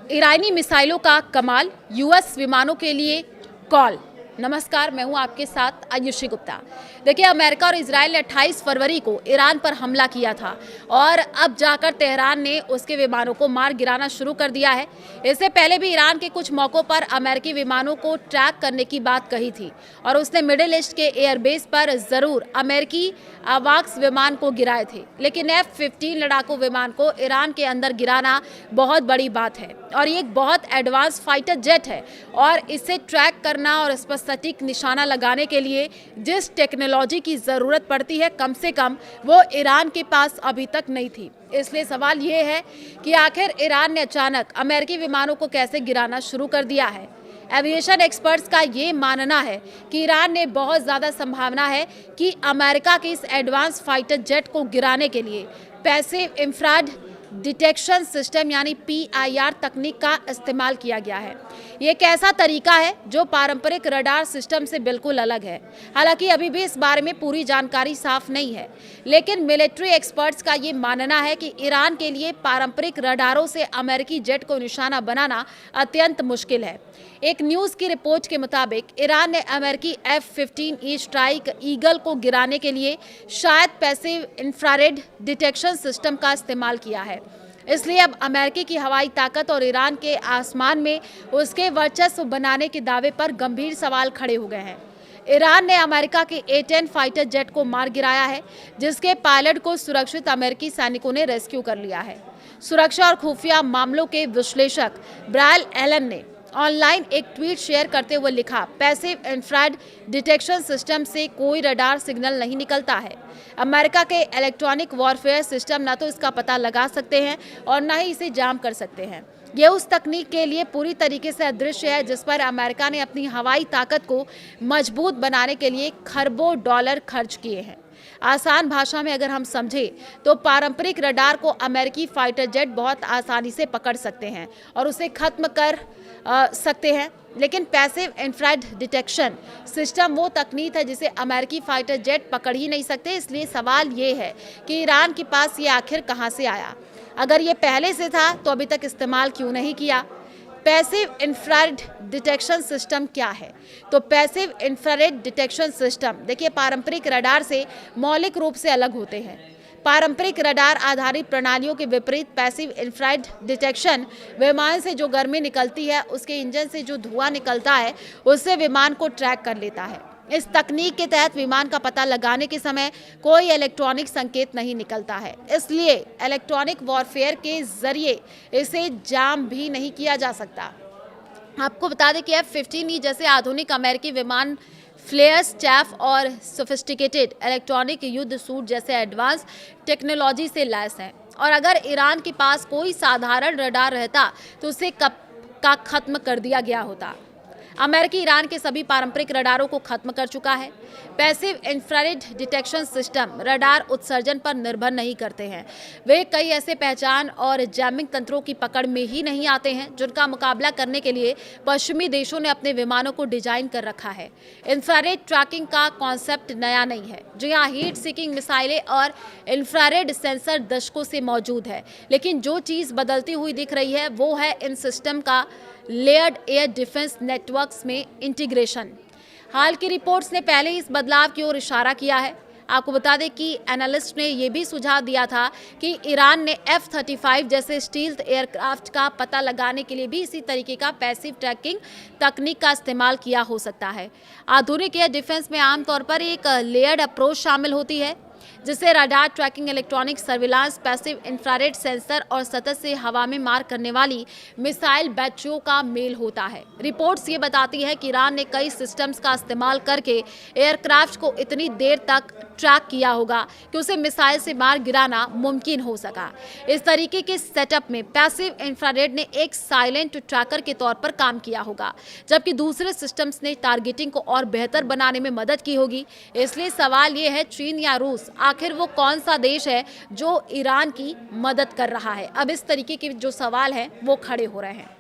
ईरानी मिसाइलों का कमाल, यूएस विमानों के लिए कॉल। नमस्कार, मैं हूं आपके साथ आयुषी गुप्ता। देखिए, अमेरिका और इजराइल ने 28 फरवरी को ईरान पर हमला किया था और अब जाकर तेहरान ने उसके विमानों को मार गिराना शुरू कर दिया है। इससे पहले भी ईरान के कुछ मौकों पर अमेरिकी विमानों को ट्रैक करने की बात कही थी और उसने मिडिल ईस्ट के एयरबेस पर जरूर अमेरिकी आवाक्स विमान को गिराए थे, लेकिन F-15 लड़ाकू विमान को ईरान के अंदर गिराना बहुत बड़ी बात है और ये एक बहुत एडवांस फाइटर जेट है और इसे ट्रैक करना और इस पर सटीक निशाना लगाने के लिए जिस टेक्नोलॉजी की ज़रूरत पड़ती है, कम से कम वो ईरान के पास अभी तक नहीं थी। इसलिए सवाल ये है कि आखिर ईरान ने अचानक अमेरिकी विमानों को कैसे गिराना शुरू कर दिया है। एविएशन एक्सपर्ट्स का ये मानना है कि ईरान ने बहुत ज़्यादा संभावना है कि अमेरिका के इस एडवांस फाइटर जेट को गिराने के लिए पैसिव इंफ्रारेड डिटेक्शन सिस्टम यानी PIR तकनीक का इस्तेमाल किया गया है। ये एक ऐसा तरीका है जो पारंपरिक रडार सिस्टम से बिल्कुल अलग है। हालांकि अभी भी इस बारे में पूरी जानकारी साफ नहीं है, लेकिन मिलिट्री एक्सपर्ट्स का ये मानना है कि ईरान के लिए पारंपरिक रडारों से अमेरिकी जेट को निशाना बनाना अत्यंत मुश्किल है। एक न्यूज़ की रिपोर्ट के मुताबिक ईरान ने अमेरिकी F-15E स्ट्राइक ईगल को गिराने के लिए शायद पैसिव इंफ्रारेड डिटेक्शन सिस्टम का इस्तेमाल किया है। इसलिए अब अमेरिकी की हवाई ताकत और ईरान के आसमान में उसके वर्चस्व बनाने के दावे पर गंभीर सवाल खड़े हो गए हैं। ईरान ने अमेरिका के A-10 फाइटर जेट को मार गिराया है, जिसके पायलट को सुरक्षित अमेरिकी सैनिकों ने रेस्क्यू कर लिया है। सुरक्षा और खुफिया मामलों के विश्लेषक ब्रायल एलन ने ऑनलाइन एक ट्वीट शेयर करते हुए लिखा, पैसिव इंफ्रारेड डिटेक्शन सिस्टम से कोई रडार सिग्नल नहीं निकलता है। अमेरिका के इलेक्ट्रॉनिक वॉरफेयर सिस्टम न तो इसका पता लगा सकते हैं और न ही इसे जाम कर सकते हैं। यह उस तकनीक के लिए पूरी तरीके से अदृश्य है जिस पर अमेरिका ने अपनी हवाई ताकत को मजबूत बनाने के लिए खरबों डॉलर खर्च किए हैं। आसान भाषा में अगर हम समझें तो पारंपरिक रडार को अमेरिकी फाइटर जेट बहुत आसानी से पकड़ सकते हैं और उसे खत्म कर सकते हैं, लेकिन पैसिव इंफ्रारेड डिटेक्शन सिस्टम वो तकनीक है जिसे अमेरिकी फाइटर जेट पकड़ ही नहीं सकते। इसलिए सवाल ये है कि ईरान के पास ये आखिर कहाँ से आया। अगर ये पहले से था तो अभी तक इस्तेमाल क्यों नहीं किया। पैसिव इंफ्रारेड डिटेक्शन सिस्टम क्या है? तो पैसिव इंफ्रारेड डिटेक्शन सिस्टम देखिए पारंपरिक रडार से मौलिक रूप से अलग होते हैं। पारंपरिक रडार आधारित प्रणालियों के विपरीत पैसिव इंफ्रारेड डिटेक्शन विमान से जो गर्मी निकलती है, उसके इंजन से जो धुआं निकलता है, उससे विमान को ट्रैक कर लेता है। इस तकनीक के तहत विमान का पता लगाने के समय कोई इलेक्ट्रॉनिक संकेत नहीं निकलता है, इसलिए इलेक्ट्रॉनिक वॉरफेयर के जरिए इसे जाम भी नहीं किया जा सकता। आपको बता दें कि F-15E जैसे आधुनिक अमेरिकी विमान फ्लेयर्स, चैफ और सोफिस्टिकेटेड इलेक्ट्रॉनिक युद्ध सूट जैसे एडवांस टेक्नोलॉजी से लैस हैं और अगर ईरान के पास कोई साधारण रडार रहता तो उसे कब का खत्म कर दिया गया होता। अमेरिकी ईरान के सभी पारंपरिक रडारों को खत्म कर चुका है। Passive infrared detection system radar उत्सर्जन पर निर्भर नहीं करते हैं। वे कई ऐसे पहचान और जैमिंग तंत्रों की पकड़ में ही नहीं आते हैं जिनका मुकाबला करने के लिए पश्चिमी देशों ने अपने विमानों को डिजाइन कर रखा है। इंफ्रारेड ट्रैकिंग का कॉन्सेप्ट नया नहीं है, जो यहाँ हीट सीकिंग मिसाइलें और इंफ्रारेड सेंसर दशकों से मौजूद है, लेकिन जो चीज़ बदलती हुई दिख रही है वो है इन सिस्टम का लेयर्ड एयर डिफेंस नेटवर्क्स में इंटीग्रेशन। हाल की रिपोर्ट्स ने पहले ही इस बदलाव की ओर इशारा किया है। आपको बता दें कि एनालिस्ट ने यह भी सुझाव दिया था कि ईरान ने F-35 जैसे स्टील्थ एयरक्राफ्ट का पता लगाने के लिए भी इसी तरीके का पैसिव ट्रैकिंग तकनीक का इस्तेमाल किया हो सकता है। आधुनिक एयर डिफेंस में आमतौर पर एक लेयर्ड अप्रोच शामिल होती है, जिससे radar tracking, electronic surveillance, passive infrared sensor और सतत से हवा में मार करने वाली मिसाइल बैटरियों का मेल होता है। रिपोर्ट्स ये बताती है कि ईरान ने कई सिस्टम्स का इस्तेमाल करके एयरक्राफ्ट को इतनी देर तक ट्रैक किया होगा कि उसे मिसाइल से मार गिराना मुमकिन हो सका। इस तरीके के सेटअप में पैसिव इंफ्रारेड ने एक साइलेंट ट्रैकर के तौर पर काम किया होगा, जबकि दूसरे सिस्टम्स ने टारगेटिंग को और बेहतर बनाने में मदद की होगी। इसलिए सवाल ये है, चीन या रूस, आखिर वो कौन सा देश है जो ईरान की मदद कर रहा है? अब इस तरीके के जो सवाल हैं वो खड़े हो रहे हैं।